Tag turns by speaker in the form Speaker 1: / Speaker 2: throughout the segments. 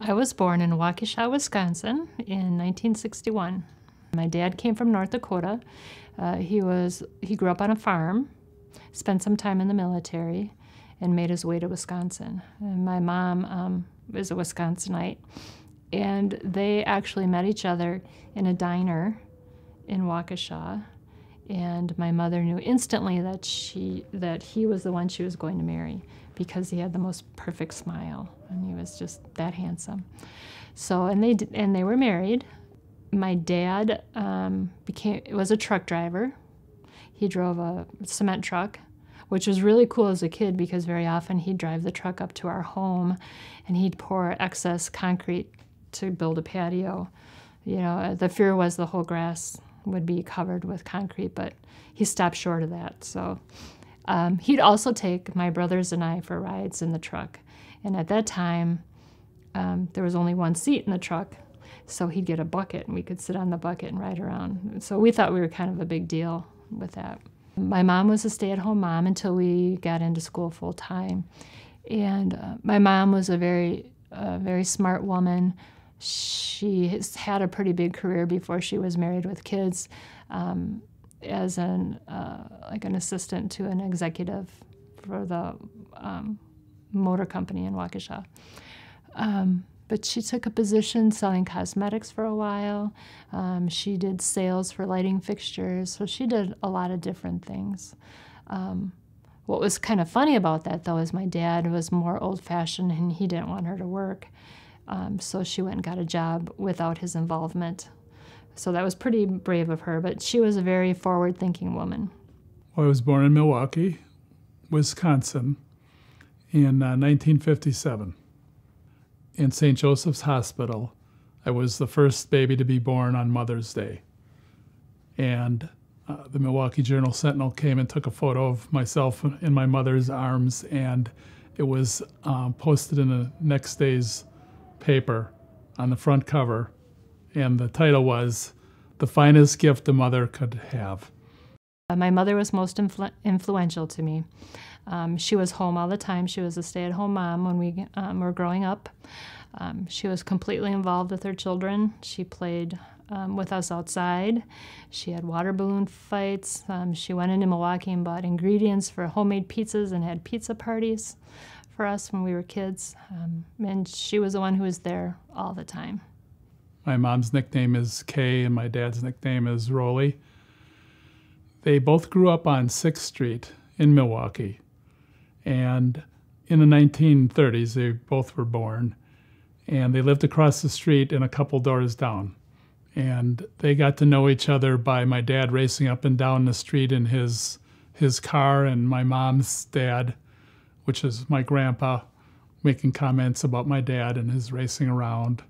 Speaker 1: I was born in Waukesha, Wisconsin in 1961. My dad came from North Dakota. He grew up on a farm, spent some time in the military, and made his way to Wisconsin. And my mom is a Wisconsinite, and they actually met each other in a diner in Waukesha. And my mother knew instantly that he was the one she was going to marry because he had the most perfect smile and he was just that handsome. So they were married. My dad was a truck driver. He drove a cement truck, which was really cool as a kid because very often he'd drive the truck up to our home and he'd pour excess concrete to build a patio. You know, the fear was the whole grass would be covered with concrete, but he stopped short of that. So he'd also take my brothers and I for rides in the truck. And at that time, there was only one seat in the truck, so he'd get a bucket and we could sit on the bucket and ride around. So we thought we were kind of a big deal with that. My mom was a stay-at-home mom until we got into school full-time. And my mom was a very smart woman. She has had a pretty big career before she was married with kids as an assistant to an executive for the motor company in Waukesha. But she took a position selling cosmetics for a while. She did sales for lighting fixtures, so she did a lot of different things. What was kind of funny about that, though, is my dad was more old-fashioned and he didn't want her to work. So she went and got a job without his involvement. So that was pretty brave of her, but she was a very forward-thinking woman.
Speaker 2: Well, I was born in Milwaukee, Wisconsin, in 1957. In St. Joseph's Hospital, I was the first baby to be born on Mother's Day. And the Milwaukee Journal-Sentinel came and took a photo of myself in my mother's arms, and it was posted in the next day's paper on the front cover, and the title was, "The Finest Gift a Mother Could Have."
Speaker 1: My mother was most influential to me. She was home all the time. She was a stay-at-home mom when we were growing up. She was completely involved with her children. She played with us outside. She had water balloon fights. She went into Milwaukee and bought ingredients for homemade pizzas and had pizza parties for us when we were kids. And she was the one who was there all the time.
Speaker 2: My mom's nickname is Kay and my dad's nickname is Rolly. They both grew up on 6th Street in Milwaukee. And in the 1930s, they both were born. And they lived across the street and a couple doors down. And they got to know each other by my dad racing up and down the street in his car, and my mom's dad, which is my grandpa, making comments about my dad and his racing around.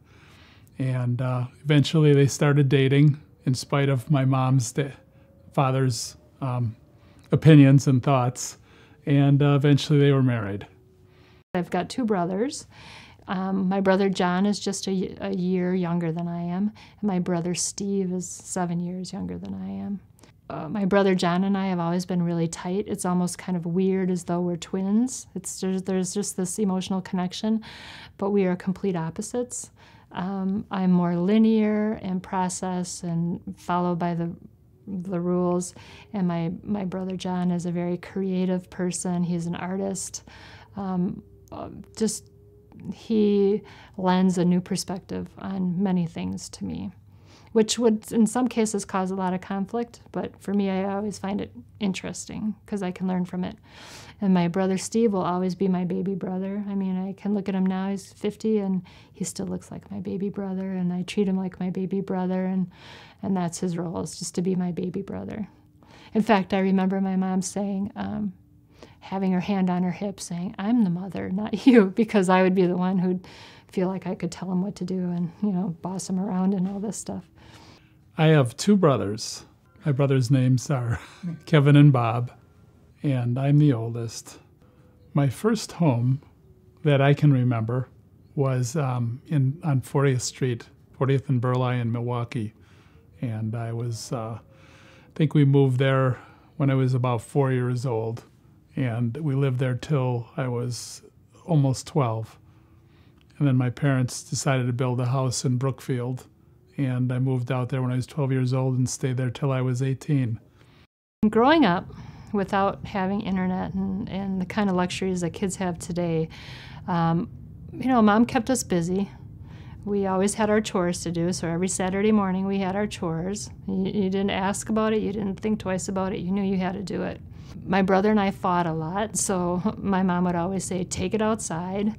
Speaker 2: And eventually they started dating in spite of my mom's father's opinions and thoughts. And eventually they were married.
Speaker 1: I've got 2 brothers. My brother John is just a year younger than I am, and my brother Steve is 7 years younger than I am. My brother John and I have always been really tight. It's almost kind of weird as though we're twins. There's just this emotional connection, but we are complete opposites. I'm more linear and process and follow by the rules, and my brother John is a very creative person. He's an artist. He lends a new perspective on many things to me, which would in some cases cause a lot of conflict, but for me I always find it interesting because I can learn from it. And my brother Steve will always be my baby brother. I mean, I can look at him now, he's 50, and he still looks like my baby brother, and I treat him like my baby brother, and that's his role, is just to be my baby brother. In fact, I remember my mom saying, having her hand on her hip saying, "I'm the mother, not you," because I would be the one who'd feel like I could tell him what to do and, boss him around and all this stuff.
Speaker 2: I have 2 brothers. My brothers' names are Kevin and Bob, and I'm the oldest. My first home that I can remember was on 40th Street, 40th and Burleigh in Milwaukee. And I think we moved there when I was about 4 years old. And we lived there till I was almost 12. And then my parents decided to build a house in Brookfield, and I moved out there when I was 12 years old and stayed there till I was 18.
Speaker 1: Growing up without having internet and the kind of luxuries that kids have today, Mom kept us busy. We always had our chores to do, so every Saturday morning we had our chores. You didn't ask about it, you didn't think twice about it, you knew you had to do it. My brother and I fought a lot, so my mom would always say, take it outside.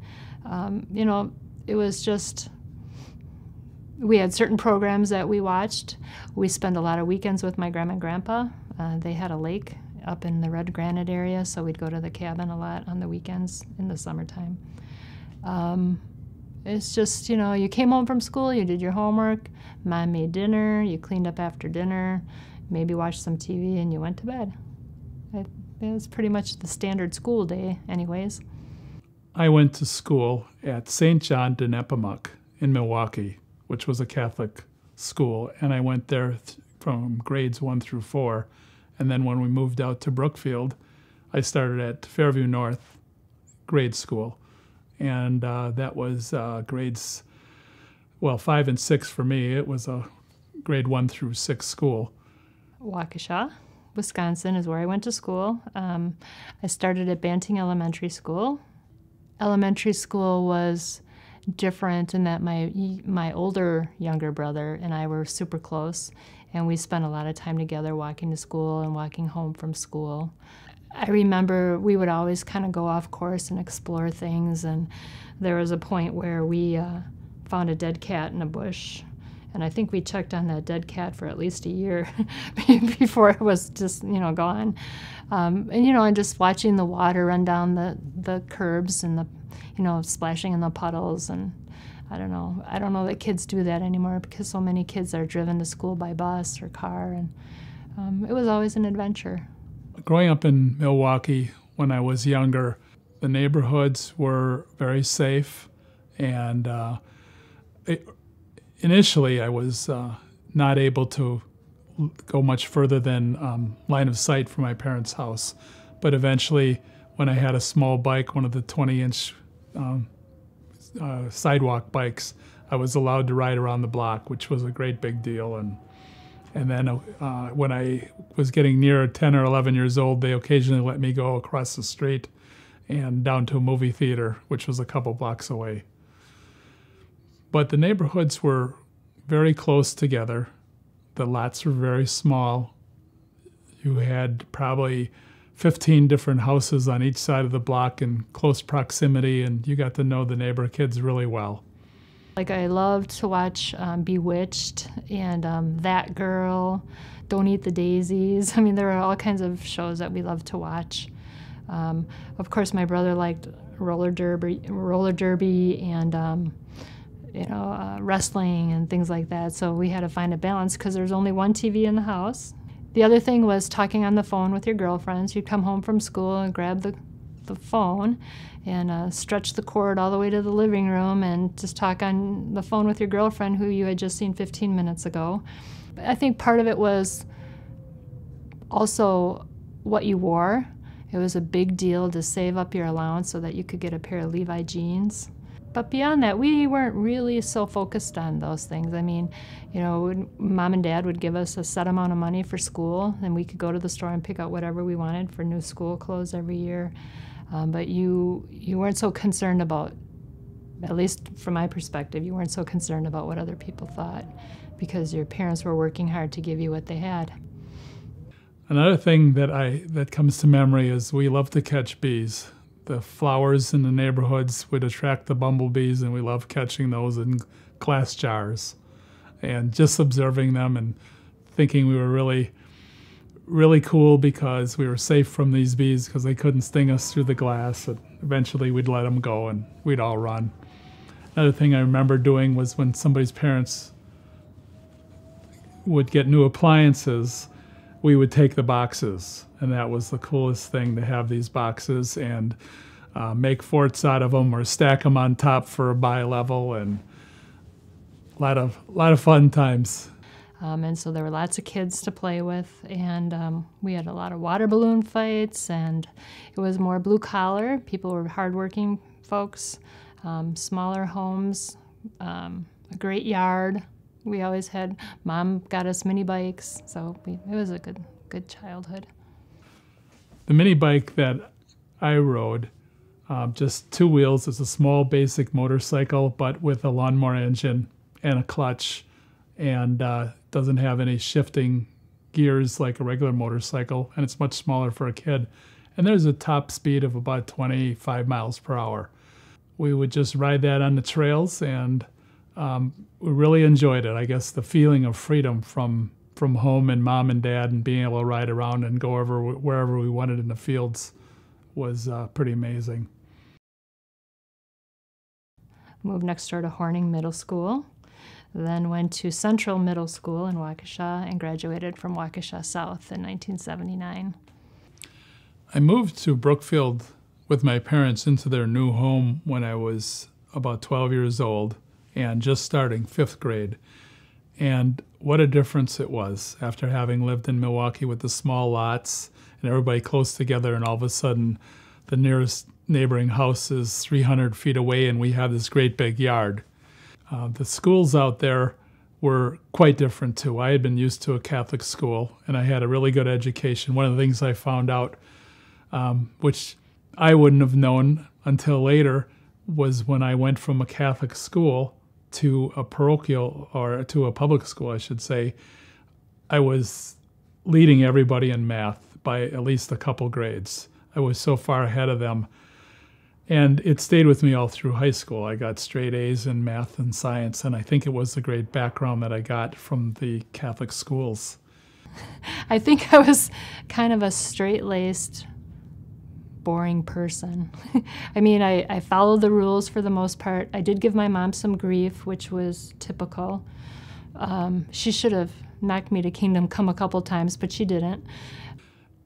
Speaker 1: It was just, we had certain programs that we watched. We spent a lot of weekends with my grandma and grandpa. They had a lake up in the Red Granite area, so we'd go to the cabin a lot on the weekends in the summertime. It's just, you came home from school, you did your homework, Mom made dinner, you cleaned up after dinner, maybe watched some TV, and you went to bed. It was pretty much the standard school day anyways.
Speaker 2: I went to school at St. John de Nepomuk in Milwaukee, which was a Catholic school, and I went there from grades 1 through 4. And then when we moved out to Brookfield, I started at Fairview North grade school. And that was grades, 5 and 6 for me. It was a grade 1 through 6 school.
Speaker 1: Waukesha, Wisconsin is where I went to school. I started at Banting Elementary School. Elementary school was different in that my younger brother and I were super close, and we spent a lot of time together walking to school and walking home from school. I remember we would always kind of go off course and explore things, and there was a point where we found a dead cat in a bush, and I think we checked on that dead cat for at least a year before it was just, gone. And just watching the water run down the curbs and splashing in the puddles, and I don't know that kids do that anymore because so many kids are driven to school by bus or car, and it was always an adventure.
Speaker 2: Growing up in Milwaukee when I was younger, the neighborhoods were very safe, and initially I was not able to go much further than line of sight from my parents' house. But eventually, when I had a small bike, one of the 20-inch sidewalk bikes, I was allowed to ride around the block, which was a great big deal. And then when I was getting near 10 or 11 years old, they occasionally let me go across the street and down to a movie theater, which was a couple blocks away. But the neighborhoods were very close together. The lots were very small. You had probably 15 different houses on each side of the block in close proximity, and you got to know the neighbor kids really well.
Speaker 1: Like, I loved to watch Bewitched and That Girl, Don't Eat the Daisies. I mean, there were all kinds of shows that we loved to watch. Of course, my brother liked roller derby and wrestling and things like that. So we had to find a balance because there was only one TV in the house. The other thing was talking on the phone with your girlfriends. You'd come home from school and grab the phone and stretch the cord all the way to the living room and just talk on the phone with your girlfriend who you had just seen 15 minutes ago. I think part of it was also what you wore. It was a big deal to save up your allowance so that you could get a pair of Levi jeans. But beyond that, we weren't really so focused on those things. I mean, Mom and Dad would give us a set amount of money for school, and we could go to the store and pick out whatever we wanted for new school clothes every year. But you weren't so concerned about, at least from my perspective, you weren't so concerned about what other people thought because your parents were working hard to give you what they had.
Speaker 2: Another thing that comes to memory is we loved to catch bees. The flowers in the neighborhoods would attract the bumblebees, and we loved catching those in glass jars. And just observing them and thinking we were really, really cool because we were safe from these bees because they couldn't sting us through the glass. And eventually we'd let them go and we'd all run. Another thing I remember doing was when somebody's parents would get new appliances, we would take the boxes, and that was the coolest thing, to have these boxes and make forts out of them or stack them on top for a bi-level, and a lot of fun times.
Speaker 1: And so there were lots of kids to play with, and we had a lot of water balloon fights, and it was more blue collar. People were hardworking folks. smaller homes, a great yard. We always had, Mom got us mini bikes, so it was a good childhood.
Speaker 2: The mini bike that I rode, just two wheels, it's a small basic motorcycle, but with a lawnmower engine and a clutch, and doesn't have any shifting gears like a regular motorcycle, and it's much smaller for a kid. And there's a top speed of about 25 miles per hour. We would just ride that on the trails, and we really enjoyed it. I guess the feeling of freedom from home and Mom and Dad, and being able to ride around and go wherever we wanted in the fields was pretty amazing.
Speaker 1: Moved next door to Horning Middle School, then went to Central Middle School in Waukesha and graduated from Waukesha South in 1979.
Speaker 2: I moved to Brookfield with my parents into their new home when I was about 12 years old and just starting 5th grade. And what a difference it was after having lived in Milwaukee with the small lots and everybody close together, and all of a sudden the nearest neighboring house is 300 feet away and we have this great big yard. The schools out there were quite different too. I had been used to a Catholic school and I had a really good education. One of the things I found out, which I wouldn't have known until later, was when I went from a Catholic school to a parochial, or to a public school, I should say, I was leading everybody in math by at least a couple grades. I was so far ahead of them. And it stayed with me all through high school. I got straight A's in math and science, and I think it was the great background that I got from the Catholic schools.
Speaker 1: I think I was kind of a straight-laced, boring person. I mean, I followed the rules for the most part. I did give my mom some grief, which was typical. She should have knocked me to kingdom come a couple times, but she didn't.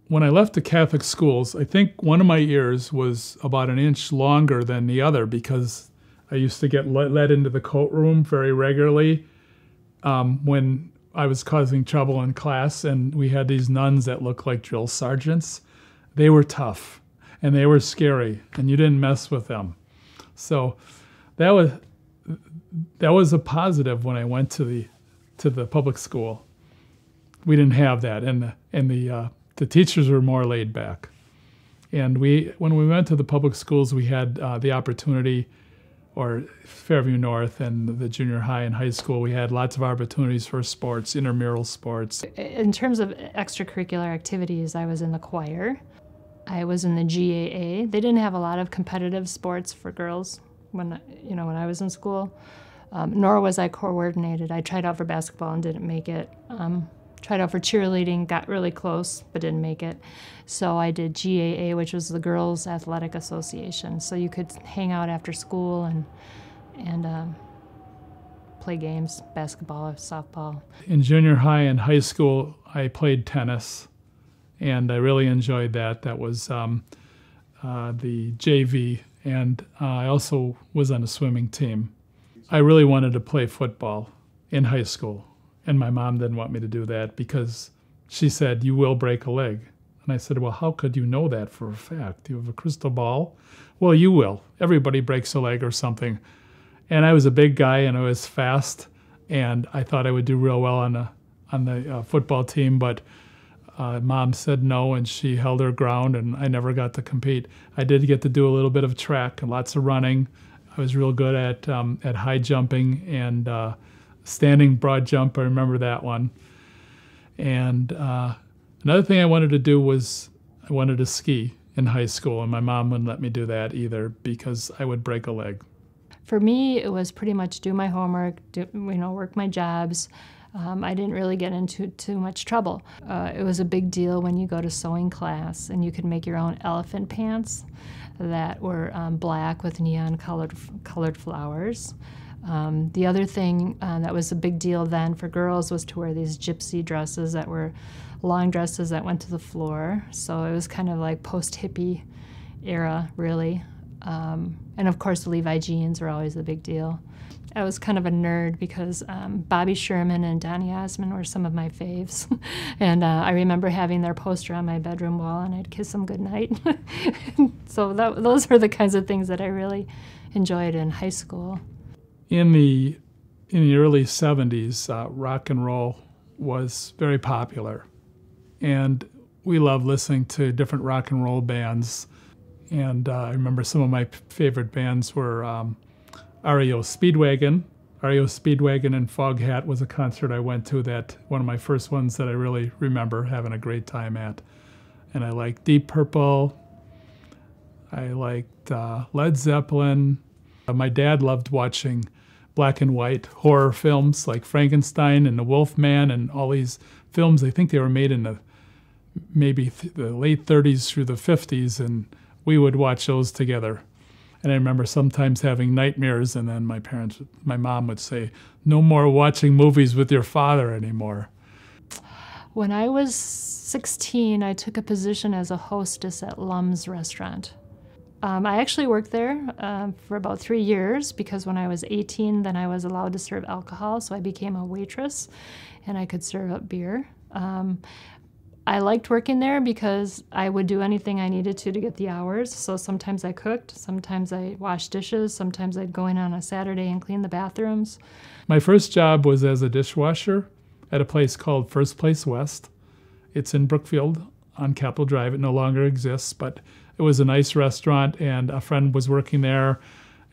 Speaker 2: When I left the Catholic schools, I think one of my ears was about an inch longer than the other because I used to get let into the coat room very regularly when I was causing trouble in class, and we had these nuns that looked like drill sergeants. They were tough and they were scary, and you didn't mess with them. So that was a positive when I went to the public school. We didn't have that, and the teachers were more laid back. And when we went to the public schools, we had the opportunity, or Fairview North and the junior high and high school, we had lots of opportunities for sports, intramural sports.
Speaker 1: In terms of extracurricular activities, I was in the choir. I was in the GAA. They didn't have a lot of competitive sports for girls when I was in school, nor was I coordinated. I tried out for basketball and didn't make it. Tried out for cheerleading, got really close, but didn't make it. So I did GAA, which was the Girls Athletic Association. So you could hang out after school and play games, basketball or softball.
Speaker 2: In junior high and high school, I played tennis, and I really enjoyed that. That was the JV, and I also was on a swimming team. I really wanted to play football in high school. And my mom didn't want me to do that because she said, "You will break a leg." And I said, "Well, how could you know that for a fact? Do you have a crystal ball?" "Well, you will. Everybody breaks a leg or something." And I was a big guy and I was fast, and I thought I would do real well on the football team, but Mom said no, and she held her ground, and I never got to compete. I did get to do a little bit of track and lots of running. I was real good at high jumping and standing broad jump. I remember that one. And another thing I wanted to do was I wanted to ski in high school, and my mom wouldn't let me do that either because I would break a leg.
Speaker 1: For me, it was pretty much do my homework, work my jobs. I didn't really get into too much trouble. It was a big deal when you go to sewing class and you could make your own elephant pants that were black with neon colored flowers. The other thing that was a big deal then for girls was to wear these gypsy dresses that were long dresses that went to the floor. So it was kind of like post-hippie era, really. And of course, the Levi jeans were always a big deal. I was kind of a nerd because Bobby Sherman and Donny Osmond were some of my faves. And I remember having their poster on my bedroom wall, and I'd kiss them goodnight. So those were the kinds of things that I really enjoy it in high school.
Speaker 2: In the early 70s, rock and roll was very popular. And we loved listening to different rock and roll bands. And I remember some of my favorite bands were REO Speedwagon. REO Speedwagon and Foghat was a concert I went to, that one of my first ones that I really remember having a great time at. And I liked Deep Purple. I liked Led Zeppelin. My dad loved watching black and white horror films like Frankenstein and The Wolfman and all these films. I think they were made in the the late 30s through the 50s, and we would watch those together. And I remember sometimes having nightmares, and then my mom would say, "No more watching movies with your father anymore."
Speaker 1: When I was 16, I took a position as a hostess at Lum's restaurant. I actually worked there for about 3 years, because when I was 18, then I was allowed to serve alcohol, so I became a waitress and I could serve up beer. I liked working there because I would do anything I needed to get the hours. So sometimes I cooked, sometimes I washed dishes, sometimes I'd go in on a Saturday and clean the bathrooms.
Speaker 2: My first job was as a dishwasher at a place called First Place West. It's in Brookfield on Capitol Drive. It no longer exists, but it was a nice restaurant, and a friend was working there,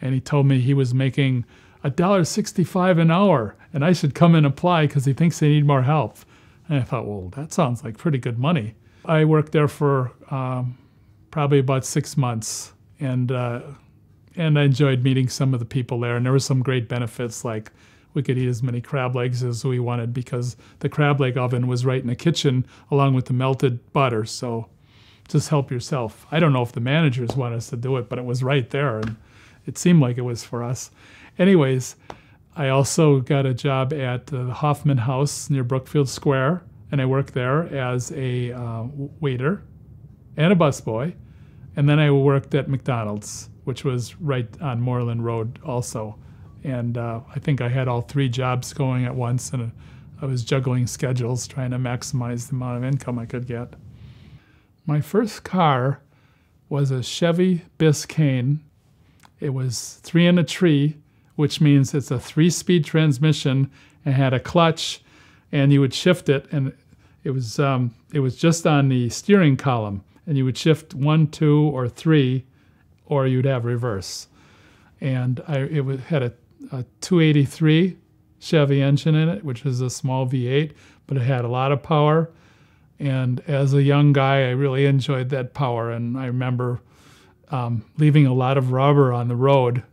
Speaker 2: and he told me he was making $1.65 an hour, and I should come and apply because he thinks they need more help. And I thought, well, that sounds like pretty good money. I worked there for probably about 6 months, and I enjoyed meeting some of the people there. And there were some great benefits, like we could eat as many crab legs as we wanted because the crab leg oven was right in the kitchen along with the melted butter. So just help yourself. I don't know if the managers want us to do it, but it was right there, and it seemed like it was for us. Anyways, I also got a job at the Hoffman House near Brookfield Square, and I worked there as a waiter and a busboy. And then I worked at McDonald's, which was right on Moreland Road also. And I think I had all 3 jobs going at once, and I was juggling schedules, trying to maximize the amount of income I could get. My first car was a Chevy Biscayne. It was 3 in a tree, which means it's a 3-speed transmission and had a clutch, and you would shift it, and it was just on the steering column, and you would shift 1, 2, or 3, or you'd have reverse. And it had a 283 Chevy engine in it, which was a small V8, but it had a lot of power. And as a young guy, I really enjoyed that power, and I remember leaving a lot of rubber on the road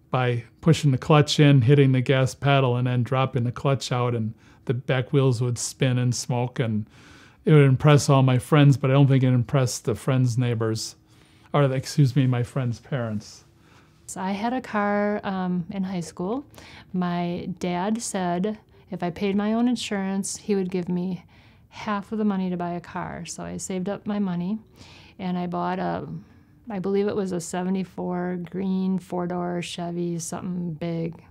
Speaker 2: by pushing the clutch in, hitting the gas pedal, and then dropping the clutch out, and the back wheels would spin and smoke, and it would impress all my friends, but I don't think it impressed the friends' neighbors, or excuse me, my friends' parents.
Speaker 1: So I had a car in high school. My dad said if I paid my own insurance, he would give me half of the money to buy a car. So I saved up my money, and I bought I believe it was a 74 green 4-door Chevy, something big.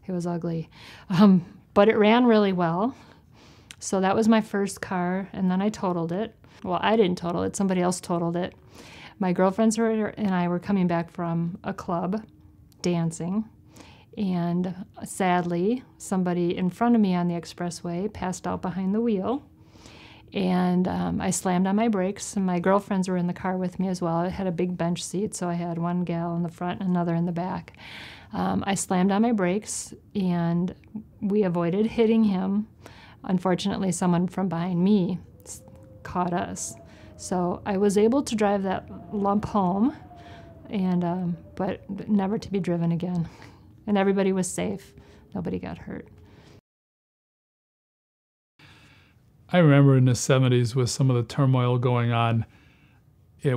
Speaker 1: It was ugly. But it ran really well. So that was my first car, and then I totaled it. Well, I didn't total it. Somebody else totaled it. My girlfriends and I were coming back from a club, dancing, and sadly, somebody in front of me on the expressway passed out behind the wheel. And I slammed on my brakes, and my girlfriends were in the car with me as well. It had a big bench seat, so I had one gal in the front and another in the back. I slammed on my brakes, and we avoided hitting him. Unfortunately, someone from behind me caught us. So I was able to drive that lump home, and but never to be driven again. And everybody was safe. Nobody got hurt.
Speaker 2: I remember in the 70s with some of the turmoil going on, it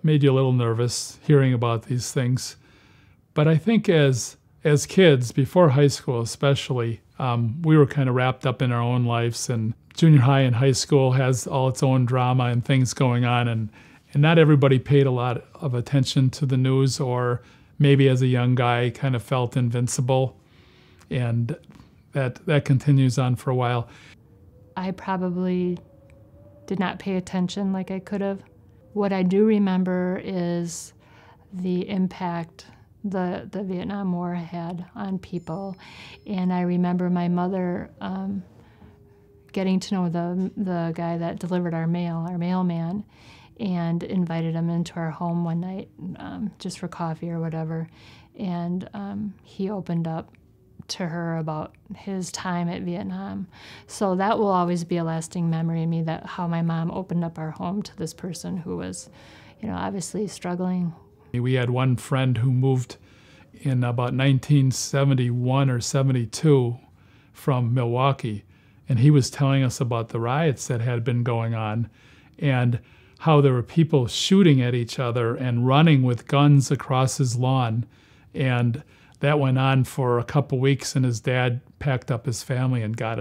Speaker 2: made you a little nervous hearing about these things. But I think as kids, before high school especially, we were kind of wrapped up in our own lives, and junior high and high school has all its own drama and things going on, and not everybody paid a lot of attention to the news, or maybe as a young guy kind of felt invincible, and that continues on for a while.
Speaker 1: I probably did not pay attention like I could have. What I do remember is the impact the Vietnam War had on people. And I remember my mother getting to know the guy that delivered our mail, our mailman, and invited him into our home one night just for coffee or whatever. And he opened up to her about his time at Vietnam. So that will always be a lasting memory in me, that how my mom opened up our home to this person who was, obviously struggling.
Speaker 2: We had one friend who moved in about 1971 or 72 from Milwaukee, and he was telling us about the riots that had been going on and how there were people shooting at each other and running with guns across his lawn. And that went on for a couple weeks, and his dad packed up his family and got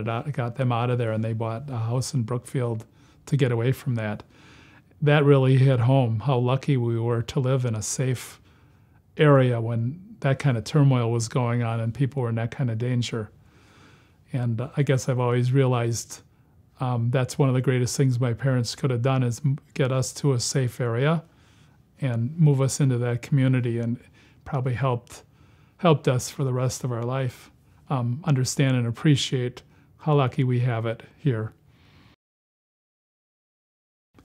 Speaker 2: them out of there, and they bought a house in Brookfield to get away from that. That really hit home, how lucky we were to live in a safe area when that kind of turmoil was going on and people were in that kind of danger. And I guess I've always realized that's one of the greatest things my parents could have done, is get us to a safe area and move us into that community, and probably helped us for the rest of our life understand and appreciate how lucky we have it here.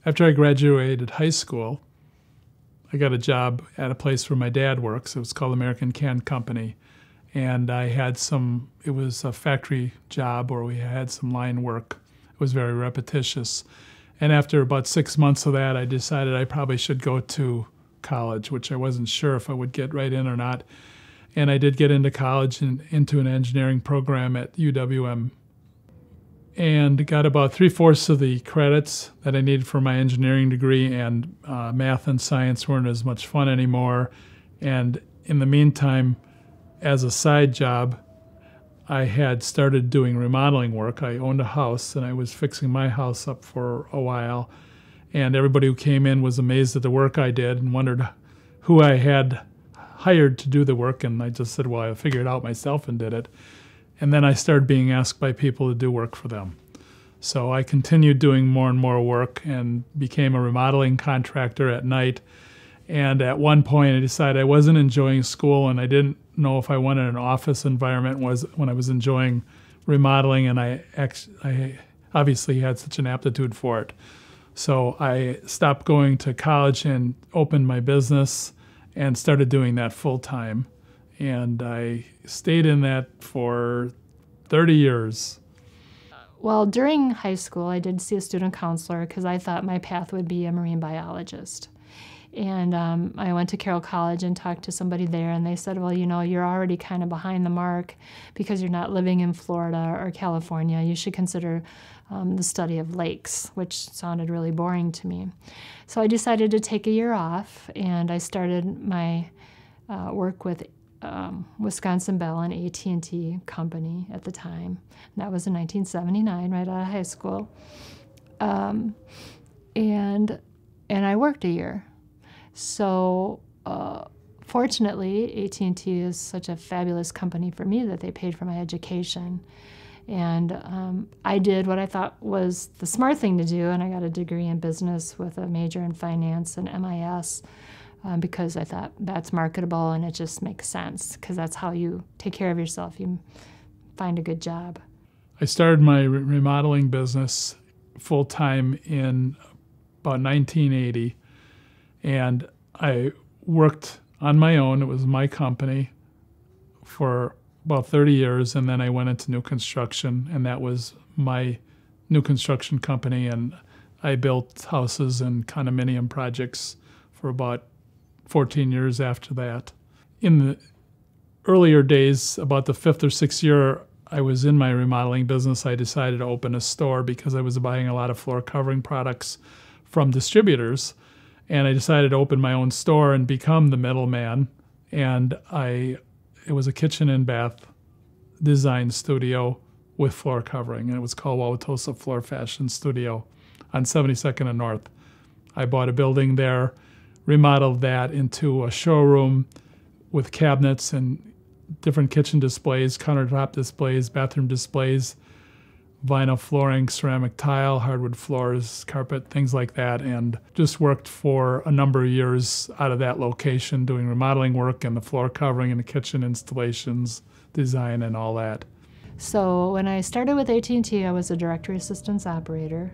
Speaker 2: After I graduated high school, I got a job at a place where my dad works. It was called American Can Company. And I had it was a factory job where we had some line work. It was very repetitious. And after about 6 months of that, I decided I probably should go to college, which I wasn't sure if I would get right in or not. And I did get into college and into an engineering program at UWM, and got about 3/4 of the credits that I needed for my engineering degree, and math and science weren't as much fun anymore. And in the meantime, as a side job, I had started doing remodeling work. I owned a house, and I was fixing my house up for a while. And everybody who came in was amazed at the work I did and wondered who I had hired to do the work. And I just said, well, I figured it out myself and did it. And then I started being asked by people to do work for them. So I continued doing more and more work and became a remodeling contractor at night. And at one point, I decided I wasn't enjoying school, and I didn't know if I wanted an office environment when I was enjoying remodeling, and I obviously had such an aptitude for it. So I stopped going to college and opened my business and started doing that full time. And I stayed in that for 30 years.
Speaker 1: Well, during high school, I did see a student counselor because I thought my path would be a marine biologist. And I went to Carroll College and talked to somebody there, and they said, well, you're already kind of behind the mark because you're not living in Florida or California. You should consider the study of lakes, which sounded really boring to me. So I decided to take a year off, and I started my work with Wisconsin Bell, an AT&T company at the time. And that was in 1979, right out of high school. And I worked a year. So fortunately, AT&T is such a fabulous company for me that they paid for my education. And I did what I thought was the smart thing to do, and I got a degree in business with a major in finance and MIS. Because I thought that's marketable and it just makes sense, because that's how you take care of yourself. You find a good job.
Speaker 2: I started my remodeling business full-time in about 1980, and I worked on my own. It was my company for about 30 years, and then I went into new construction, and that was my new construction company, and I built houses and condominium projects for about 14 years after that. In the earlier days, about the 5th or 6th year I was in my remodeling business, I decided to open a store because I was buying a lot of floor covering products from distributors. And I decided to open my own store and become the middleman. And it was a kitchen and bath design studio with floor covering, and it was called Wauwatosa Floor Fashion Studio on 72nd and North. I bought a building there, remodeled that into a showroom with cabinets and different kitchen displays, countertop displays, bathroom displays, vinyl flooring, ceramic tile, hardwood floors, carpet, things like that, and just worked for a number of years out of that location doing remodeling work and the floor covering and the kitchen installations, design, and all that.
Speaker 1: So when I started with AT&T, I was a directory assistance operator,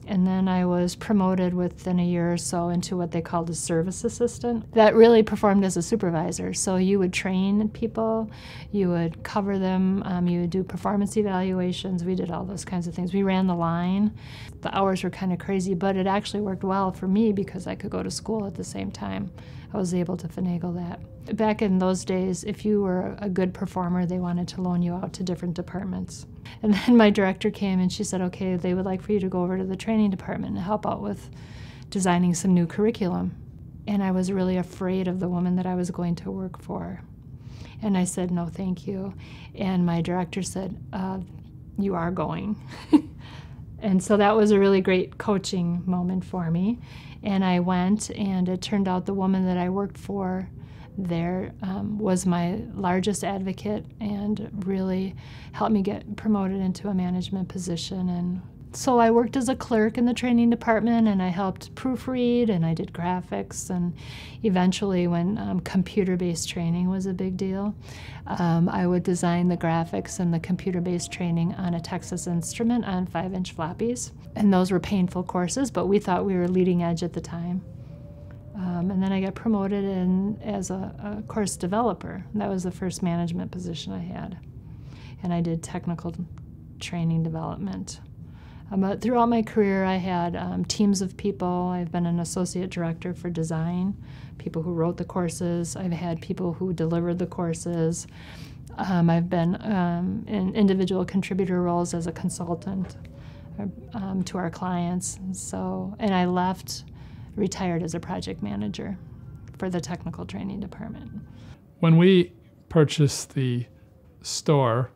Speaker 1: and then I was promoted within a year or so into what they called a service assistant. That really performed as a supervisor. So you would train people, you would cover them, you would do performance evaluations. We did all those kinds of things. We ran the line. The hours were kind of crazy, but it actually worked well for me because I could go to school at the same time. I was able to finagle that. Back in those days, if you were a good performer, they wanted to loan you out to different departments. And then my director came and she said, okay, they would like for you to go over to the training department and help out with designing some new curriculum. And I was really afraid of the woman that I was going to work for. And I said, no, thank you. And my director said, you are going. And so that was a really great coaching moment for me. And I went, and it turned out the woman that I worked for there was my largest advocate and really helped me get promoted into a management position. And so I worked as a clerk in the training department, and I helped proofread, and I did graphics, and eventually when computer-based training was a big deal, I would design the graphics and the computer-based training on a Texas Instrument on 5-inch floppies. And those were painful courses, but we thought we were leading edge at the time. And then I got promoted as a course developer. That was the first management position I had. And I did technical training development. But throughout my career, I had teams of people. I've been an associate director for design, people who wrote the courses. I've had people who delivered the courses. I've been in individual contributor roles as a consultant to our clients. And I retired as a project manager for the technical training department.
Speaker 2: When we purchased the store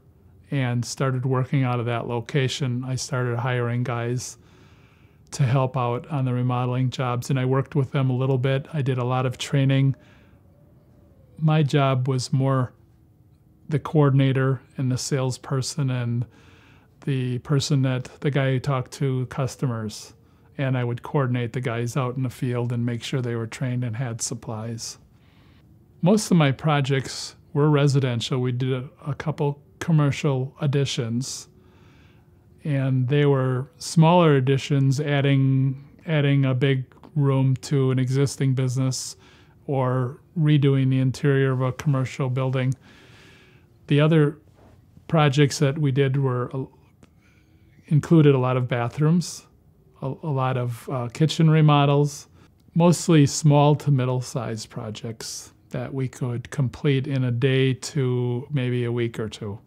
Speaker 2: and started working out of that location, I started hiring guys to help out on the remodeling jobs, and I worked with them a little bit. I did a lot of training. My job was more the coordinator and the salesperson and the guy who talked to customers. And I would coordinate the guys out in the field and make sure they were trained and had supplies. Most of my projects were residential. We did a couple commercial additions, and they were smaller additions, adding a big room to an existing business or redoing the interior of a commercial building. The other projects that we did included a lot of bathrooms, a lot of kitchen remodels, mostly small to middle-sized projects that we could complete in a day to maybe a week or two.